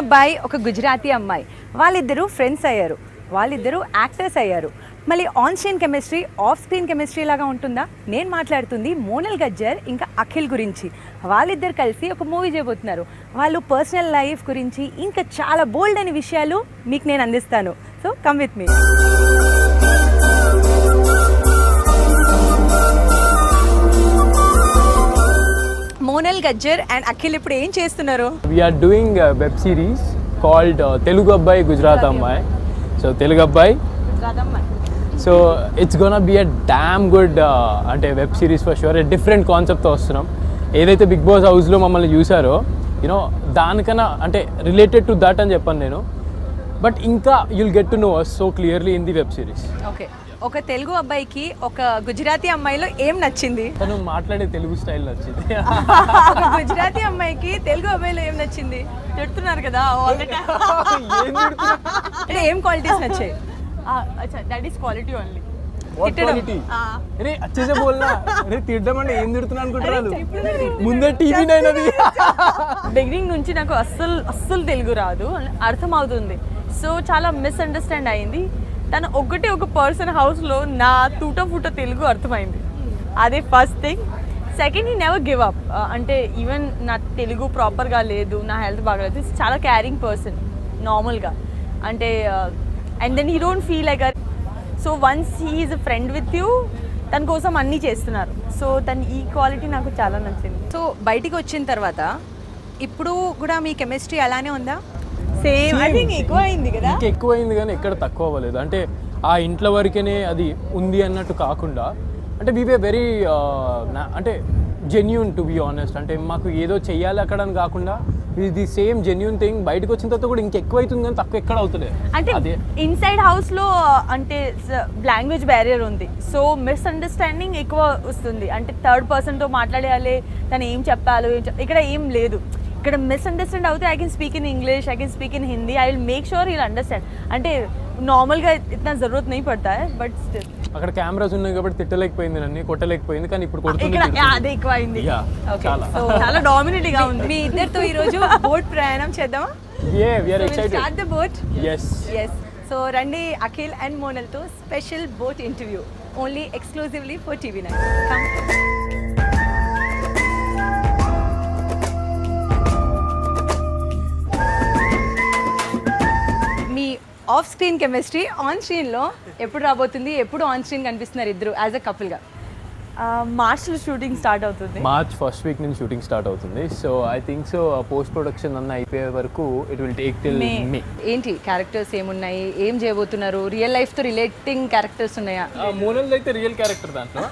అబ్బాయి ఒక గుజరాతీ అమ్మాయి, వాళ్ళిద్దరూ ఫ్రెండ్స్ అయ్యారు, వాళ్ళిద్దరూ యాక్టర్స్ అయ్యారు. మళ్ళీ on screen chemistry off screen chemistry లాగా ఉంటుందా? నేను మాట్లాడుతుంది మోనల్ గజ్జర్ ఇంకా అఖిల్ గురించి. వాళ్ళిద్దరు కలిసి ఒక మూవీ చేయబోతున్నారు. వాళ్ళు పర్సనల్ లైఫ్ గురించి ఇంకా చాలా బోల్డ్ అనే విషయాలు మీకు నేను అందిస్తాను. So come with me. Monal Gajjar and Akhil ఇప్పుడు ఏం చేస్తున్నారు? We are doing a web series called Telugu Abbai Gujarat Ammai. So Telugu Abbai. So it's gonna be a damn good అంటే web series for sure. Different కాన్సెప్ట్తో వస్తున్నాం. ఏదైతే big Boss హౌస్లో మమ్మల్ని చూసారో యూనో దానికన్నా అంటే రిలేటెడ్ టు దట్ అని చెప్పాను నేను. బట్ ఇంకా you'll get to know us so clearly in the web series. Okay, ఒక తెలుగు అబ్బాయికి ఒక గుజరాతీ అమ్మాయిలో ఏం నచ్చింది? తను మాట్లాడే తెలుగు స్టైల్ నచ్చింది. ఒక గుజరాతీ అమ్మాయికి తెలుగు అబ్బాయిలో ఏం నచ్చింది? తిడుతున్నారు కదా అంటే ఏం క్వాలిటీస్ నచ్చాయి? अच्छा that is quality only. What quality? अरे अच्छे से बोलना. अरे తిడ్డమంటే ఏం తిడుతున్నా అనుకుంటున్నాను. ముందే టీవీ నైనది. బిగినింగ్ నుంచి నాకు అస్సలు తెలుగు రాదు, అర్థం అవుతుంది. సో చాలా మిస్అండర్స్టాండ్ అయింది. తను ఒక పర్సన్ హౌస్లో నా తూట తెలుగు అర్థమైంది. అదే ఫస్ట్ థింగ్. సెకండ్, ఈ నెవర్ గివ్ అప్. అంటే ఈవెన్ నా తెలుగు ప్రాపర్గా లేదు, నా హెల్త్ బాగాలేదు, చాలా క్యారింగ్ పర్సన్ నార్మల్గా. అంటే and then he don't feel like so once he is a friend with you, తన కోసం అన్నీ చేస్తున్నారు. సో తన ఈ క్వాలిటీ నాకు చాలా నచ్చింది. సో బయటికి వచ్చిన తర్వాత ఇప్పుడు కూడా మీ కెమిస్ట్రీ అలానే ఉందా? సేమ్. ఐ థింక్ ఎక్కువ అయింది కదా. ఎక్కువ అయింది కానీ ఎక్కడ తక్కువ అవ్వలేదు. అంటే ఆ ఇంట్లో వరకేనే అది ఉంది అన్నట్టు కాకుండా అంటే వీ వే వెరీ అంటే జెన్యూన్ టు బీ ఆనెస్ట్. అంటే మాకు ఏదో చెయ్యాలి అక్కడ అని కాకుండా ఇది సేమ్ జెన్యూన్ థింగ్. బయటకు వచ్చిన తర్వాత కూడా ఇంకెక్కువ అవుతుంది కానీ తక్కువ ఎక్కడ అవుతుంది. అంటే ఇన్సైడ్ హౌస్లో అంటే లాంగ్వేజ్ బ్యారియర్ ఉంది. సో మిస్అండర్స్టాండింగ్ ఎక్కువ వస్తుంది. అంటే థర్డ్ పర్సన్తో మాట్లాడేయాలి, తను ఏం చెప్పాలో ఇక్కడ ఏం లేదు. ఇక్కడ మిస్అండర్స్టాండ్ అవుతే I can speak in English, I can speak in Hindi, I will make sure he'll understand. అంటే నార్మల్గా ఇतना జరూరత్ नहीं पड़ता है బట్ స్టిల్ అక్కడ కెమెరాస్ ఉన్నాయి కాబట్టి తిట్టలేకపోయింది, నన్ను కొట్టలేకపోయింది. కానీ ఇప్పుడు అదే ఎక్కువ అయింది. సో చాలా డామినేట్ గా ఉంది. మీ ఇద్దరితో ఈ రోజు బోట్ ప్రయాణం చేద్దామా? we are excited. Start the boat. Yes. So రండి అఖిల్ అండ్ మోనల్ తో special boat interview only exclusively for TV9. Me off screen chemistry on స్క్రీన్లో ఎప్పుడు రాబోతుంది? ఎప్పుడు ఆన్ స్క్రీన్ కనిపిస్తున్నారు ఇద్దరు యాజ్ అ కపుల్గా? మార్చ్లో షూటింగ్ స్టార్ట్ అవుతుంది. మార్చ్ ఫస్ట్ వీక్ నుంచి షూటింగ్ స్టార్ట్ అవుతుంది. So I think so post production అన్న అయిపోయే వరకు it will take till May. ఏంటి క్యారెక్టర్స్ ఏమున్నాయి, ఏం చేయబోతున్నారు? రియల్ లైఫ్ తో రిలేటింగ్ క్యారెక్టర్స్ ఉన్నాయా? మోనల్ అయితే రియల్ క్యారెక్టర్ దాంట్లో.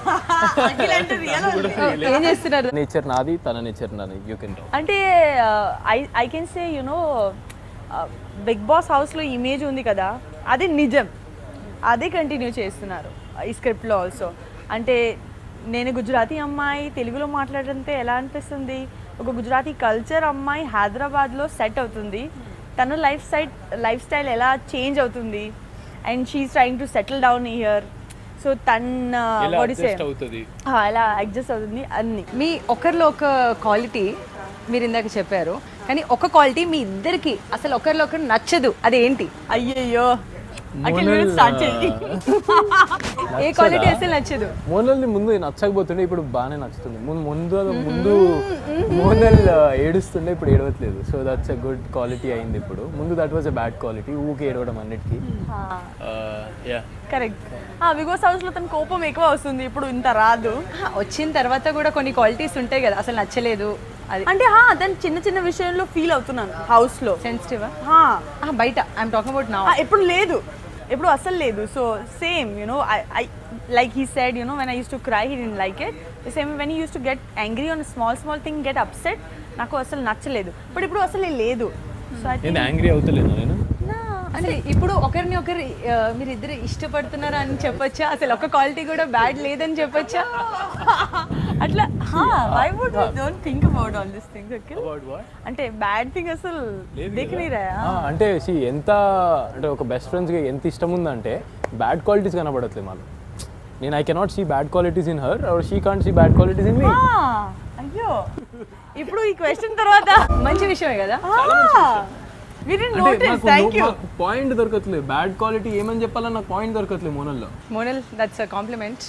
ఏం చేస్తున్నారు? నేచర్ నాది, తన నేచర్ నాది. You can talk. అంటే I can say you know Bigg Boss హౌస్లో ఇమేజ్ ఉంది కదా, అది నిజం, అదే కంటిన్యూ చేస్తున్నారు ఈ స్క్రిప్ట్లో ఆల్సో. అంటే నేను గుజరాతీ అమ్మాయి తెలుగులో మాట్లాడితే ఎలా అనిపిస్తుంది? ఒక గుజరాతీ కల్చర్ అమ్మాయి హైదరాబాద్లో సెట్ అవుతుంది, తన లైఫ్ స్టైల్ ఎలా చేంజ్ అవుతుంది, and she is trying to settle down here. So తన ఎలా అడ్జస్ట్ అవుతుంది అన్ని. మీ ఒకరిలో ఒక క్వాలిటీ మీరు ఇందాక చెప్పారు, కానీ ఒక క్వాలిటీ మీ ఇద్దరికి అసలు ఒకరిలో ఒకరు నచ్చదు, అదేంటి? అయ్యయ్యో, ఏ క్వాలిటీ అసలు నచ్చదు? మోనల్ని ముందు నచ్చకపోతుండే, ఇప్పుడు బాగానే నచ్చుతుంది. ముందు మోనల్ ఏడుస్తుండే, ఇప్పుడు ఏడవట్లేదు. So that's a good quality అయింది ఇప్పుడు. ముందు that was a bad quality, ఊకే ఏడవడం అన్నిటికీ. కరెక్ట్. బిగ్ బాస్ హౌస్ లో తన కోపం ఎక్కువ వస్తుంది, ఇప్పుడు ఇంత రాదు. వచ్చిన తర్వాత కూడా కొన్ని క్వాలిటీస్ ఉంటాయి కదా అసలు నచ్చలేదు అది. అంటే దాని చిన్న విషయంలో ఫీల్ అవుతున్నాను హౌస్ లో. సెన్సిటివా? బయట ఐఎమ్ టాకింగ్ అబౌట్ నౌ. ఎప్పుడు లేదు, ఎప్పుడు అసలు లేదు. So same you know I like he said, you know, when I used to cry he didn't like it. The same when he used to get angry on a small thing, get upset, నాకు అసలు నచ్చలేదు. But ఇప్పుడు అసలు లేదు. So I think angry అవుతలేను నేను. అసలు ఇప్పుడు ఒకరిని ఒకరు మీరు ఇద్దరు ఇష్టపడుతున్నారా అని చెప్పొచ్చా? అసలు ఒక క్వాలిటీ కూడా బ్యాడ్ లేదని చెప్పొచ్చా? అట్లా why would we don't think about all these things? Okay, about what? అంటే బ్యాడ్ థింగ్ అసలు దేఖనీరా. అంటే ఎంత అంటే ఒక బెస్ట్ ఫ్రెండ్స్కి ఎంత ఇష్టం ఉందంటే బ్యాడ్ క్వాలిటీస్ కనబడట్లేదు మాకు. నేను I cannot see bad qualities in her or she can't see bad qualities in me. అయ్యో, ఇప్పుడు ఈ క్వశ్చన్ తర్వాత మంచి విషయమే కదా. We didn't notice. Thank you. Point దొరకట్లేదు, బ్యాడ్ క్వాలిటీ ఏమని చెప్పాలని నాకు పాయింట్ దొరకట్లేదు మోనల్లో. Monal that's a compliment.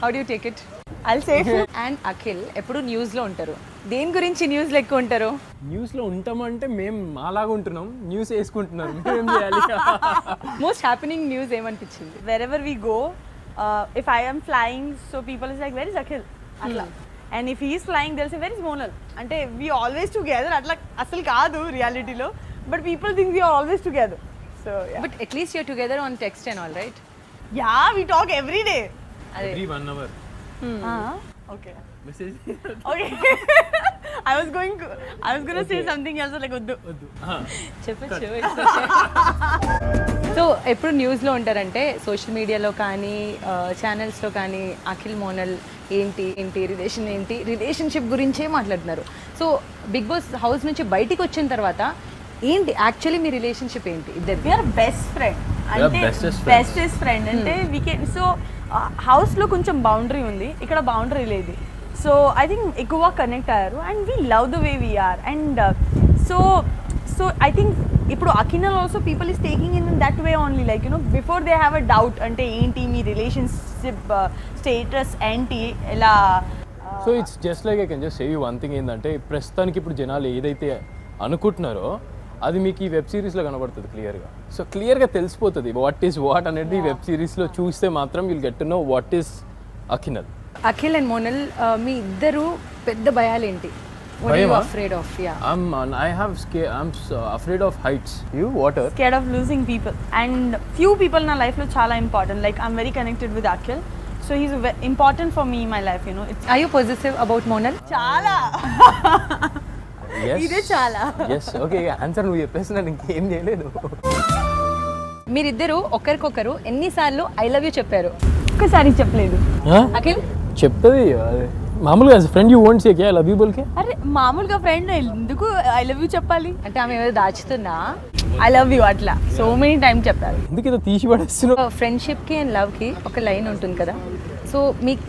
How do you take it? I'll say. And Akhil ఎప్పుడు న్యూస్లో ఉంటారు. దేని గురించి న్యూస్లో ఎక్కువ ఉంటారు? న్యూస్లో ఉంటామంటే మేము మాలాగా ఉంటున్నాం, న్యూస్ వేసుకుంటున్నారు, మేమేం చేయాలి? మోస్ట్ హ్యాపెనింగ్ న్యూస్ ఏమనిపించింది? Wherever we go, if I am flying, so people is like, where is Akhil? Atla. And if he is flying, they'll say, where is Monal? Ante we always together. Atla asal kaadu reality lo, but people think we are always together. So yeah. But at least you're together on text and all right? Yeah, we talk every day. Every 1 hour Okay. Message. Okay. I was going to say something else like uddu. చెప్పచ్చు. So ఎప్పుడు న్యూస్లో ఉంటారంటే social మీడియాలో కానీ ఛానల్స్లో కానీ అఖిల్ మోనల్ ఏంటి relationship గురించే మాట్లాడుతున్నారు. సో బిగ్ బాస్ హౌస్ నుంచి బయటికి వచ్చిన తర్వాత ఏంటి యాక్చువల్లీ మీ రిలేషన్షిప్ ఏంటి ఇద్దరు? We are best friend. We are bestest friend అంటే వీ కెన్. సో హౌస్లో కొంచెం బౌండరీ ఉంది, ఇక్కడ బౌండరీ లేదు. సో ఐ థింక్ ఎక్కువ కనెక్ట్ అయ్యారు and we love the way we are. And so I think ఇప్పుడు Akhil also people is taking in that way only, like before they have a doubt అంటే ఏంటి మీ రిలేషన్షిప్ స్టేటస్ ఏంటి ఎలా. So it's just like I can just say you one thing ఏంటంటే ప్రస్తుతానికి ఇప్పుడు జనాలు ఏదైతే అనుకుంటున్నారో అది మీకు ఈ వెబ్ సిరీస్లో కనబడుతుంది క్లియర్గా. సో క్లియర్గా తెలిసిపోతుంది వాట్ ఈస్ వాట్ అనేది. వెబ్ సిరీస్లో చూస్తే మాత్రం will get to know what is Akhil. Akhil and Monal మీ ఇద్దరు పెద్ద భయాలేంటి? afraid of? Yeah, I'm afraid of heights. You water? Scared of losing people, and few people in my life lo chala important. Like I'm very connected with Akhil, so he's important for me in my life. It's are you possessive about Monal? chala. Yes. Ide chala. Yes. Okay. Answer నువ్వు చెప్పేసి నేను ఇంకేం చేయలేదు. మీరిద్దరు ఒకరికొకరు ఎన్నిసార్లు I love you చెప్పారు? ఒక్కసారి చెప్పలేదు. అఖిల్ చెప్తుంది మామూలుగా ఫ్రెండ్ యూ వోంట్ సే కే ఐ లవ్ యూ బోల్కే. అరే మామూలుగా ఫ్రెండ్ ఎందుకు ఐ లవ్ యూ చెప్పాలి? అంటే ఆమె ఏదో దాచుతుందా? ఐ లవ్ యూ అట్లా సో మెనీ టైమ్ చెప్పారు. ఎందుకు ఏదో తీసి పడేస్తున్నావు? ఫ్రెండ్షిప్కి అండ్ లవ్కి ఒక లైన్ ఉంటుంది కదా. సో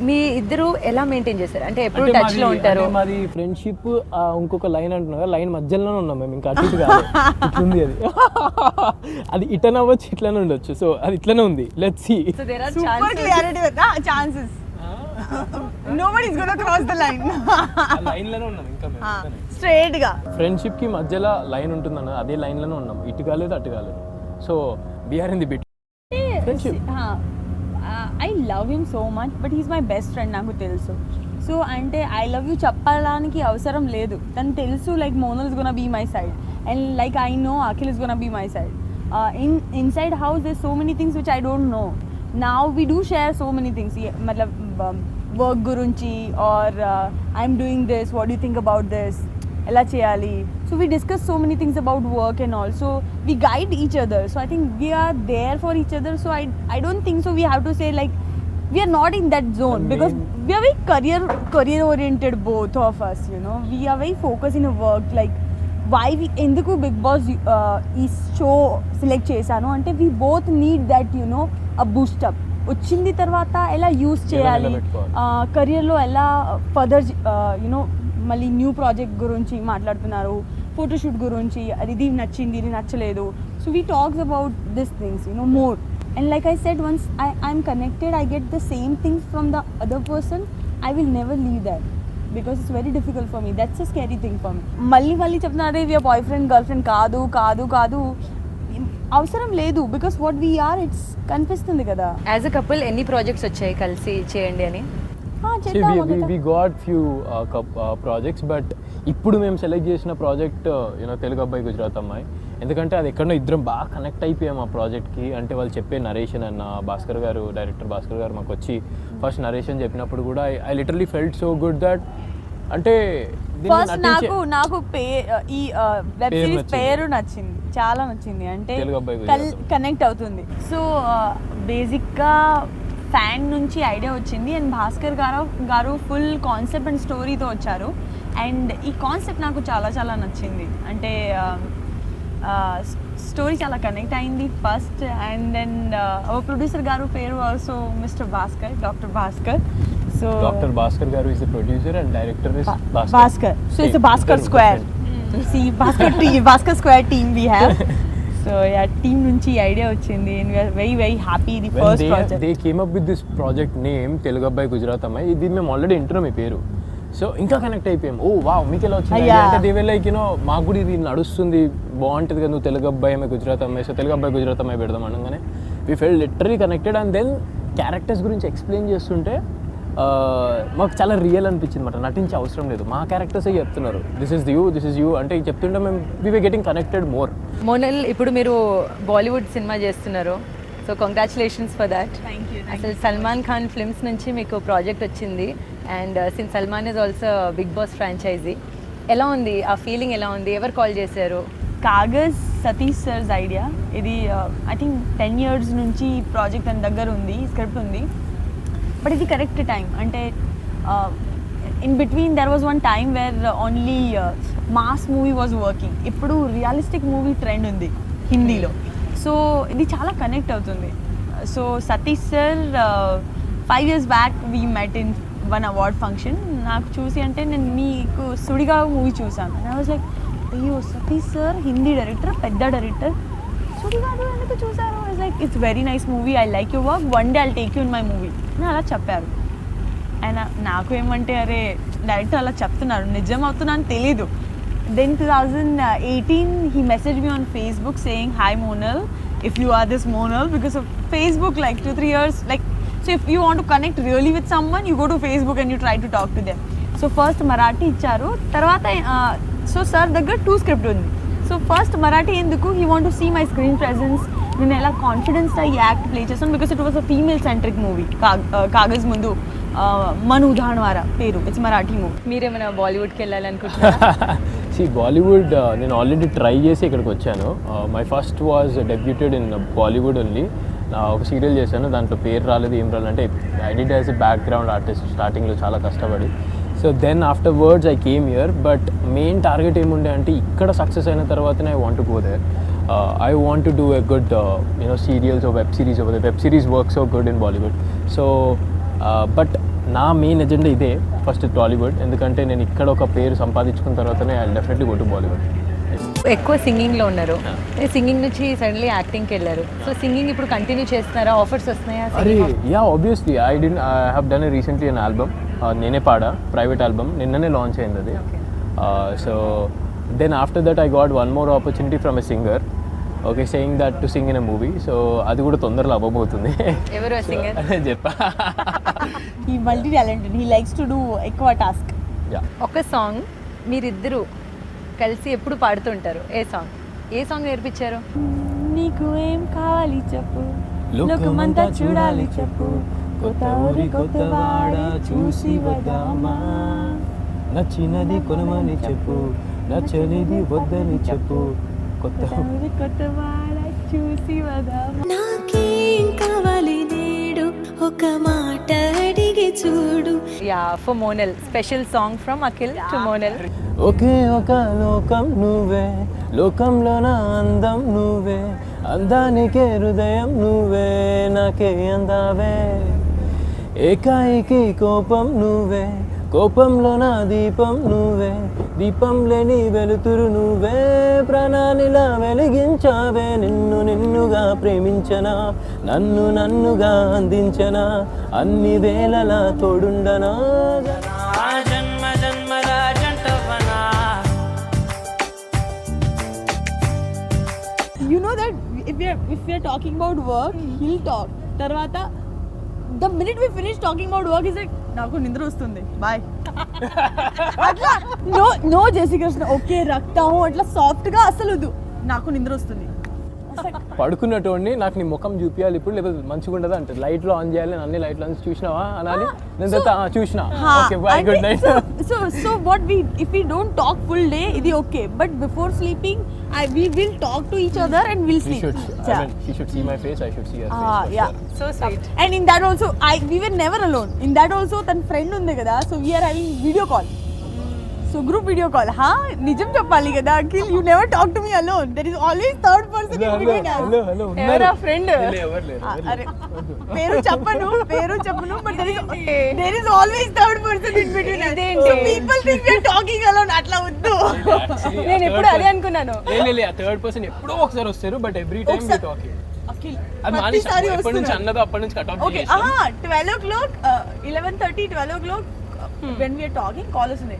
మీ ఇద్దరు ఎలా మెయింటైన్ చేస్తారు? అంటే ఎప్పుడు అంటే టచ్లో ఉంటారు? మాది ఫ్రెండ్షిప్ ఇంకొక లైన్ అంటున్నా, లైన్ మధ్యలోనే ఉన్నాం మేము, ఇంకా అటు ఇటు కాదు. ఇట్లుంది అది. అది ఇట్లనే అవ్వచ్చు, ఇట్లనే ఉండొచ్చు. సో అది ఇట్లనే ఉంది. Let's see. So there are super clarity with chances. Nobody is gonna cross the line. Line లోనే ఉన్నాం ఇంకా మేము. స్ట్రైట్ గా ఫ్రెండ్షిప్ కి మధ్యలో లైన్ ఉంటుందన్న అదే లైన్ లోనే ఉన్నాం. ఇటు కాలేదు అటు కాలేదు. So we are in the bit. Friendship. I love him so much but he's my best friend నాకు తెలుసు. సో అంటే ఐ లవ్ యూ చెప్పడానికి అవసరం లేదు, తను తెలుసు like Monal is gonna be my side and like I know Akhil is gonna be my side. Inside house there so many things which I don't know. Now we do share so many things. Matlab work gurunchi or I'm doing this. What do you think about this? Ela cheyali. So we discuss so many things about work and also we guide each other. So I think we are there for each other. So I don't think so we have to say like we are not in that zone because we are very career oriented both of us. We are very focused in a work like. Why we ఎందుకు big boss ఈ show select చేశాను అంటే we both need that a boost up. వచ్చింది తర్వాత ఎలా use చేయాలి, కెరియర్లో ఎలా ఫర్దర్ మళ్ళీ న్యూ ప్రాజెక్ట్ గురించి మాట్లాడుతున్నారు, ఫోటోషూట్ గురించి, ఇది నచ్చింది ఇది నచ్చలేదు. So we talks about this things more. And like I said once I'm connected I get the same things from the other person. I will never leave that because it's very difficult for me. That's a scary thing for me. మళ్ళీ చెప్తున్నా అదే we are boyfriend girlfriend కాదు అవసరం లేదు because what we are it's కనిపిస్తుంది కదా. As a couple ఎన్ని projects వచ్చాయి కలిసి చేయండి అని? we got few projects but ఇప్పుడు మేము సెలెక్ట్ చేసిన ప్రాజెక్ట్ తెలుగు అబ్బాయి గుజరాత్ అమ్మాయి. ఎందుకంటే అది ఎక్కడో ఇద్దరం బాగా కనెక్ట్ అయిపోయాం ఆ ప్రాజెక్ట్కి. అంటే వాళ్ళు చెప్పే నరేషన్ అన్న భాస్కర్ గారు, డైరెక్టర్ భాస్కర్ గారు మాకు వచ్చి ఫస్ట్ నరేషన్ చెప్పినప్పుడు కూడా I literally felt so good that అంటే ఫస్ట్ నాకు ఈ వెబ్ సిరీస్ పేరు నచ్చింది, చాలా నచ్చింది. అంటే కనెక్ట్ అవుతుంది. సో బేసిక్గా ఫ్యాన్ నుంచి ఐడియా వచ్చింది అండ్ భాస్కర్ గారు ఫుల్ కాన్సెప్ట్ అండ్ స్టోరీతో వచ్చారు. అండ్ ఈ కాన్సెప్ట్ నాకు చాలా చాలా నచ్చింది. అంటే స్టోరీ చాలా కనెక్ట్ అయింది ఫస్ట్. అండ్ దెన్ ప్రొడ్యూసర్ గారు పేరు also mister Bhaskar, doctor Bhaskar. So doctor Bhaskar గారు is the producer and director is Bhaskar. So it's Bhaskar square. See, Bhaskar Square team we have. So yeah, team నుంచి ఐడియా వచ్చింది and we are very very happy the When first project. they came up with this project name Telugu Abbai Gujarat Amai, ఇది మేము already ఇంటున్నాం ఈ పేరు. So ఇంకా connect అయిపోయాం. ఓ wow మీకు ఎలా వచ్చింది Yeah. అంటే దే వే లైక్ యూనో మాకు కూడా ఇది నడుస్తుంది బాగుంటుంది కదా నువ్వు తెలుగు అబ్బాయి అమ్మాయి గుజరాత్ అమ్మాయి సో తెలుగు అబ్బాయి గుజరాత్ అమ్మాయి పెడదాం అనగానే we fell literally connected and then characters గురించి ఎక్స్ప్లెయిన్ చేస్తుంటే మాకు చాలా రియల్ అనిపించింది అనమాట. నటించే అవసరం లేదు, మా క్యారెక్టర్సే చెప్తున్నారు దిస్ ఇస్ యూ అంటే చెప్తుంటే మేము we were getting connected more. Monal ఇప్పుడు మీరు బాలీవుడ్ సినిమా చేస్తున్నారు, so congratulations for that. Thank you. అసలు సల్మాన్ ఖాన్ ఫిల్మ్స్ నుంచి మీకు ప్రాజెక్ట్ వచ్చింది and since Salman is also Bigg Boss franchise, ఎలా ఉంది ఆ ఫీలింగ్, ఎలా ఉంది, ఎవరు కాల్ చేశారు? కాగజ్ సతీష్ సర్స్ ఐడియా ఇది. ఐ థింక్ 10 years నుంచి ఈ ప్రాజెక్ట్ తన దగ్గర ఉంది, స్క్రిప్ట్ ఉంది. బట్ ఇది కరెక్ట్ టైం అంటే in between there was one time where only mass movie was working. ఇప్పుడు రియలిస్టిక్ మూవీ ట్రెండ్ ఉంది హిందీలో, సో ఇది చాలా కనెక్ట్ అవుతుంది. So Satish sir 5 years back we met in one award function. నాకు చూసి అంటే నేను మీకు సుడిగా మూవీ చూసాను, ఐ వాజ్ లైక్ అయ్యో సతీష్ సార్ హిందీ డైరెక్టర్, పెద్ద డైరెక్టర్, సుడిగాడు ఎందుకు చూసారు? It's like it's very nice movie, I like your work, one day I'll take you in my movie అని అలా చెప్పారు. ఆయన నాకు ఏమంటే అరే డైరెక్టర్ అలా చెప్తున్నారు, నిజం అవుతున్నా అని తెలీదు. Then 2018 he messaged me on Facebook saying hi Monal, if you are this Monal, because of Facebook like 2-3 years like, so if you want to connect really with someone you go to Facebook and you try to talk to them. So first Marathi ఇచ్చారు, తర్వాత so sir దగ్గర 2 script ఉంది. So first Marathi ఎందుకు, he want to see my screen presence, నేను ఎలా confidence ఈ act play చేస్తాను, because it was a female centric movie. Kagaz ముందు మను ఉదాహరణవారా పేరు, ఇట్స్ మరాఠీ మూవీ. మీరేమైనా బాలీవుడ్కి వెళ్ళాలనుకుంటున్నారా? సి బాలీవుడ్ నేను ఆల్రెడీ ట్రై చేసి ఇక్కడికి వచ్చాను. My first was debuted in Bollywood only. ఒక సీరియల్ చేశాను, దాంట్లో పేరు రాలేదు, ఏం రాలేదు, అంటే I did as a background artist స్టార్టింగ్లో చాలా కష్టపడి. So then afterwards I came here, but main target ఏముండే అంటే ఇక్కడ సక్సెస్ అయిన తర్వాతనే I want to go there. I want to do a good serials or web series over there. Web series work so good in Bollywood. So but నా main agenda ఇదే, first Tollywood, ఎందుకంటే నేను ఇక్కడ ఒక పేరు సంపాదించుకున్న తర్వాతనే I definitely go to Bollywood. ఎక్కువ సింగింగ్లో ఉన్నారు, సింగింగ్ నుంచి సడన్లీ యాక్టింగ్కి వెళ్ళారు. సో సింగింగ్ ఇప్పుడు కంటిన్యూ చేస్తున్నారా, ఆఫర్స్ వస్తున్నాయా? అరే yeah obviously I have done recently an album, నేనే పాడా, ప్రైవేట్ ఆల్బమ్, నిన్ననే లాంచ్ అయింది అది. So then after that I got one more opportunity from a singer, okay, saying that to Singh in a movie. So అది కూడా తొందరలో అవ్వబోతుంది. ఎవరు సింగర్? చెప్పా, ఈ multi talented, he likes to do ఎక్కువ టాస్క్. యా ఒక సాంగ్ మీరిద్దరూ కలిసి ఎప్పుడు పాడుతుంటారు, ఏ సాంగ్ నేర్పించారు? నీకు ఏం కావాలి చెప్పు, లోకమంతా చూడాలి చెప్పు, కొత్త ఊరి కొత్త వాడ చూసి వద్దామా, నచ్చినది కొనమని చెప్పు, నచ్చనిది వద్దని చెప్పు, కొత్త ఊరి కొత్త వాడ చూసి వద్దామా. నాకేం కావాలి నేడు ఒక మాట అడిగి చూడు. Yeah, for Monal special song from Akhil to Monal. ఒకే ఒక లోకం నువ్వే, లోకంలో నా అందం నువ్వే, అందానికే హృదయం నువ్వే, నాకే అందావే, ఏకాయికి కోపం నువ్వే, కోపంలో నా దీపం నువ్వే, దీపం లేని వెలుతురు నువ్వే, ప్రాణానిలా వెలిగించావే, నిన్ను నిన్నుగా ప్రేమించనా, నన్ను నన్నుగా అందించనా, అన్ని వేళలా తోడుండనా. You know that if we are talking about work, he'll talk. తర్వాత the minute we finish talking about work is like నాకు నిద్ర వస్తుంది, బాయ్ అట్లా నో జేసీ కృష్ణ ఓకే రక్తాము అట్లా సాఫ్ట్ గా అసలు వద్దు, నాకు నిద్ర వస్తుంది. పడుకున్నటువంటి నాకు నీ ముఖం చూపించాలి ఇప్పుడు, లేకపోతే మంచిగా ఉండదు అంటే లైట్లు ఆన్ చేయాలి, అన్ని లైట్లు ఆన్ చూసినావా అనాలి, నేను చూసినా, okay bye, good night. So what we if we don't talk full day ఇది okay, but before sleeping we will talk to each other and we'll sleep. She should see my face, I should see her face. Yeah, so sweet. and in that also we were never alone. In that also tan friend unde kada, so we are having video call. So group video call హా నిజం చెప్పాలి కదా Akhil you never talk to me alone there is always third person in between hello ఎవరా friend ఎవరు లేరు అరే పేరు చెప్పను but there is always third person in between ఇదేంటి? So people think we are talking alone అట్లా వద్దు నేను ఎప్పుడు అదే అనుకున్నాను. ఆ థర్డ్ పర్సన్ ఎప్పుడో ఒకసారి వస్తారు but every time we talking Akhil అది మానేసి ప్రతిసారి ఎప్పటి నుంచి వస్తున్నారు. అన్నదో అప్పటి నుంచి cut off okay 12 o'clock 11:30 12 o'clock when we are talking call వస్తుంది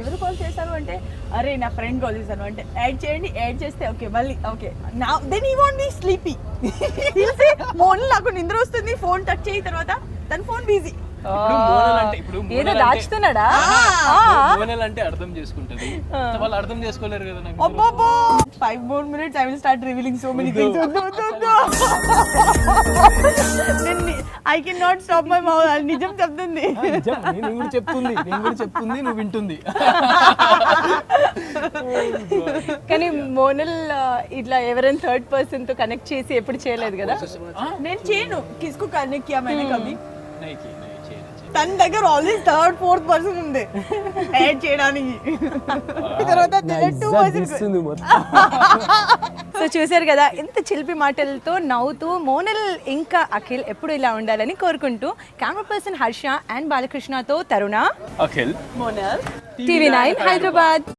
ఎవరు కాల్ చేశారు అంటే అరే నా ఫ్రెండ్ కాల్ చేశాను అంటే యాడ్ చేయండి యాడ్ చేస్తే ఓకే మళ్ళీ ఓకే నా then you want be sleepy Mon నాకు నిద్ర వస్తుంది ఫోన్ టచ్ చేయిన తర్వాత తన ఫోన్ బిజీ ఇప్పుడు ఏదో దాచుతున్నాడా? మోనల్ అంటే అర్థం చేసుకుంటది వాళ్ళు అర్థం చేసుకోలేరు కదా నాకు అబ్బబ్బో 5 more minutes I will start revealing so many things I cannot stop my mouth నిజం చెప్తుంది నిజం, నేను కూడా చెప్తుంది నువ్వు వింటుంది కానీ మోనల్ ఇట్లా ఎవరైనా థర్డ్ పర్సన్ తో కనెక్ట్ చేసి ఎప్పుడు చేయలేదు కదా. నేను చేయను కిస్కు కనెక్ట్ కియా मैंने कभी నైకి తన దగ్గర ఆల్వేస్ థర్డ్ ఫోర్త్ పర్సన్ ఉంది యాడ్ చేయడానికి తర్వాత 2% సో చూశారు కదా ఎంత చిలిపి మాటలతో నవ్వుతూ మోనల్ ఇంకా అఖిల్ ఎప్పుడు ఇలా ఉండాలని కోరుకుంటూ కెమెరా పర్సన్ హర్ష అండ్ బాలకృష్ణతో తరుణ, అఖిల్ మోనల్ TV9 హైదరాబాద్.